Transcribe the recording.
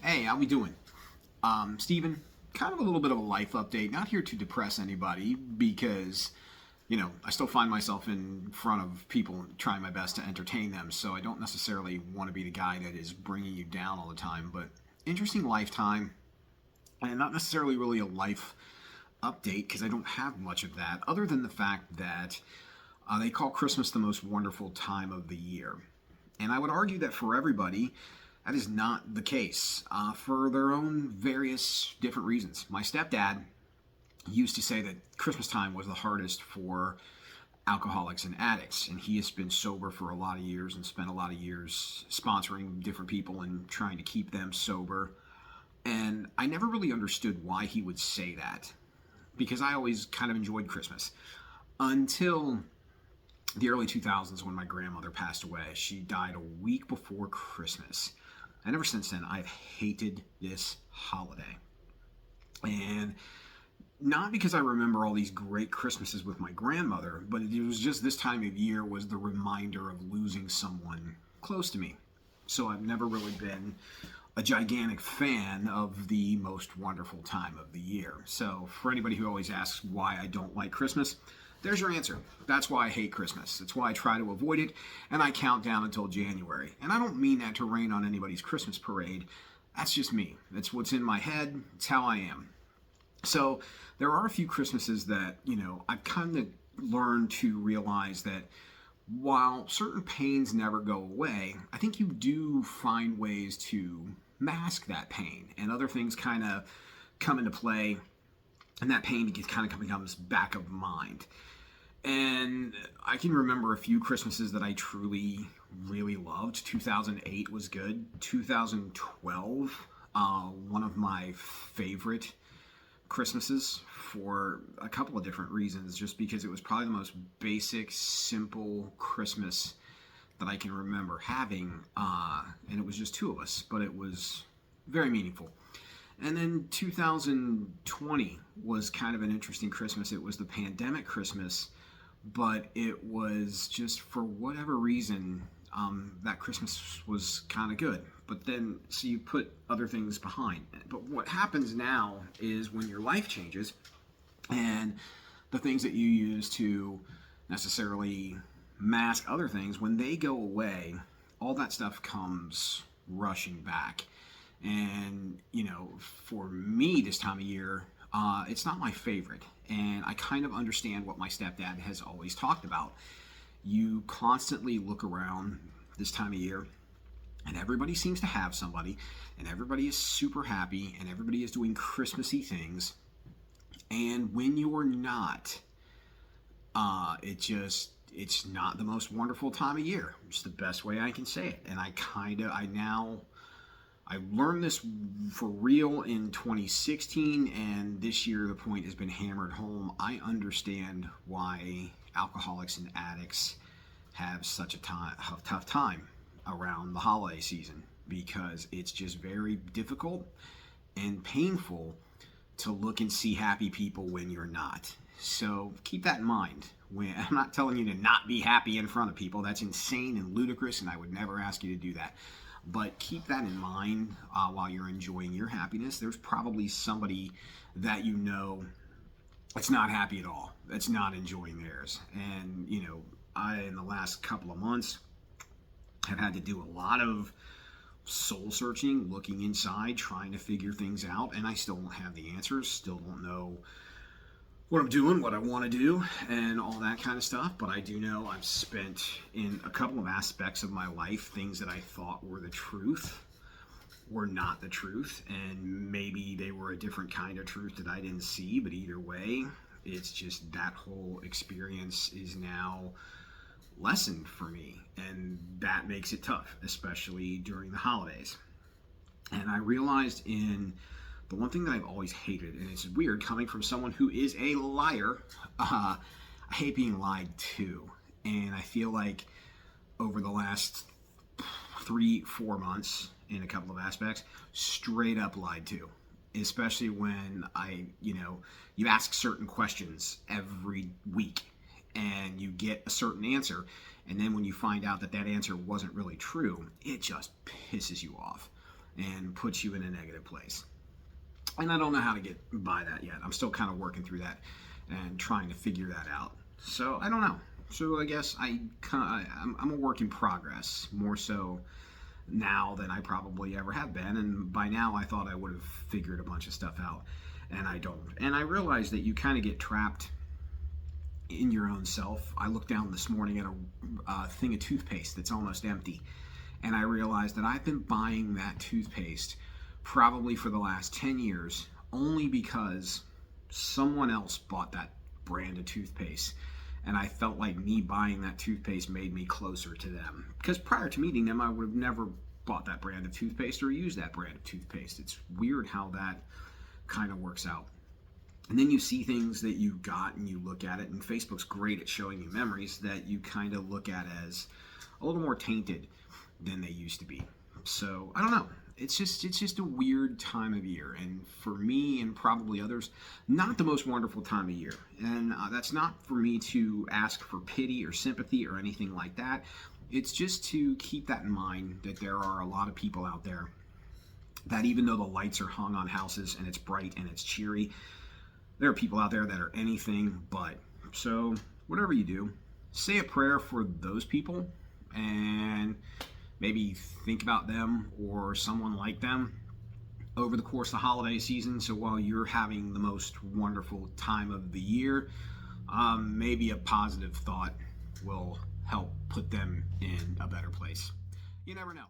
Hey, how we doing? Steven, kind of a little bit of a life update. Not here to depress anybody because, I still find myself in front of people trying my best to entertain them. So I don't necessarily want to be the guy that is bringing you down all the time. But interesting lifetime, and not necessarily really a life update because I don't have much of that, other than the fact that they call Christmas the most wonderful time of the year. And I would argue that for everybody, that is not the case for their own various different reasons. My stepdad used to say that Christmas time was the hardest for alcoholics and addicts, and he has been sober for a lot of years and spent a lot of years sponsoring different people and trying to keep them sober. And I never really understood why he would say that because I always kind of enjoyed Christmas until the early 2000s when my grandmother passed away. She died a week before Christmas. And ever since then, I've hated this holiday. And not because I remember all these great Christmases with my grandmother, but it was just this time of year was the reminder of losing someone close to me. So I've never really been a gigantic fan of the most wonderful time of the year. So for anybody who always asks why I don't like Christmas, there's your answer. That's why I hate Christmas. That's why I try to avoid it, and I count down until January. And I don't mean that to rain on anybody's Christmas parade. That's just me. That's what's in my head. It's how I am. So there are a few Christmases that, I've kind of learned to realize that while certain pains never go away, I think you do find ways to mask that pain, and other things kind of come into play, and that pain kind of becomes back of mind. And I can remember a few Christmases that I truly, really loved. 2008 was good. 2012, one of my favorite Christmases for a couple of different reasons, just because it was probably the most basic, simple Christmas that I can remember having. And it was just two of us, but it was very meaningful. And then 2020 was kind of an interesting Christmas. It was the pandemic Christmas, but it was just for whatever reason, that Christmas was kind of good. But then, so you put other things behind. But what happens now is when your life changes and the things that you use to necessarily mask other things, when they go away, all that stuff comes rushing back. And, for me this time of year, it's not my favorite. And I kind of understand what my stepdad has always talked about. You constantly look around this time of year, and everybody seems to have somebody, and everybody is super happy, and everybody is doing Christmassy things. And when you're not, it's not the most wonderful time of year. It's the best way I can say it. And I learned this for real in 2016, and this year the point has been hammered home. I understand why alcoholics and addicts have such a tough time around the holiday season, because it's just very difficult and painful to look and see happy people when you're not. So keep that in mind. I'm not telling you to not be happy in front of people. That's insane and ludicrous, and I would never ask you to do that. But keep that in mind while you're enjoying your happiness. There's probably somebody that that's not happy at all, that's not enjoying theirs. And, I, in the last couple of months, have had to do a lot of soul searching, looking inside, trying to figure things out. And I still don't have the answers, still don't know what I'm doing, what I want to do, and all that kind of stuff. But I do know I've spent in a couple of aspects of my life things that I thought were the truth were not the truth, and maybe they were a different kind of truth that I didn't see. But either way, it's just that whole experience is now lessened for me, and that makes it tough, especially during the holidays. And I realized in the one thing that I've always hated, and it's weird coming from someone who is a liar, I hate being lied to. And I feel like over the last 3-4 months, in a couple of aspects, straight up lied to. Especially when you ask certain questions every week and you get a certain answer, and then when you find out that that answer wasn't really true, it just pisses you off. and puts you in a negative place. And I don't know how to get by that yet. I'm still kind of working through that and trying to figure that out. So I don't know. So I guess I'm a work in progress, more so now than I probably ever have been. And by now I thought I would have figured a bunch of stuff out, and I don't. And I realize that you kind of get trapped in your own self. I looked down this morning at a thing of toothpaste that's almost empty, and I realized that I've been buying that toothpaste probably for the last 10 years only because someone else bought that brand of toothpaste, and I felt like me buying that toothpaste made me closer to them, because prior to meeting them I would have never bought that brand of toothpaste or used that brand of toothpaste. It's weird how that kind of works out. And then you see things that you got and you look at it, and Facebook's great at showing you memories that you kind of look at as a little more tainted than they used to be. So I don't know. It's just a weird time of year, and for me and probably others, not the most wonderful time of year. And that's not for me to ask for pity or sympathy or anything like that. It's just to keep that in mind, that there are a lot of people out there that, even though the lights are hung on houses and it's bright and it's cheery, there are people out there that are anything but. So whatever you do, say a prayer for those people, and maybe think about them or someone like them over the course of the holiday season. So while you're having the most wonderful time of the year, maybe a positive thought will help put them in a better place. You never know.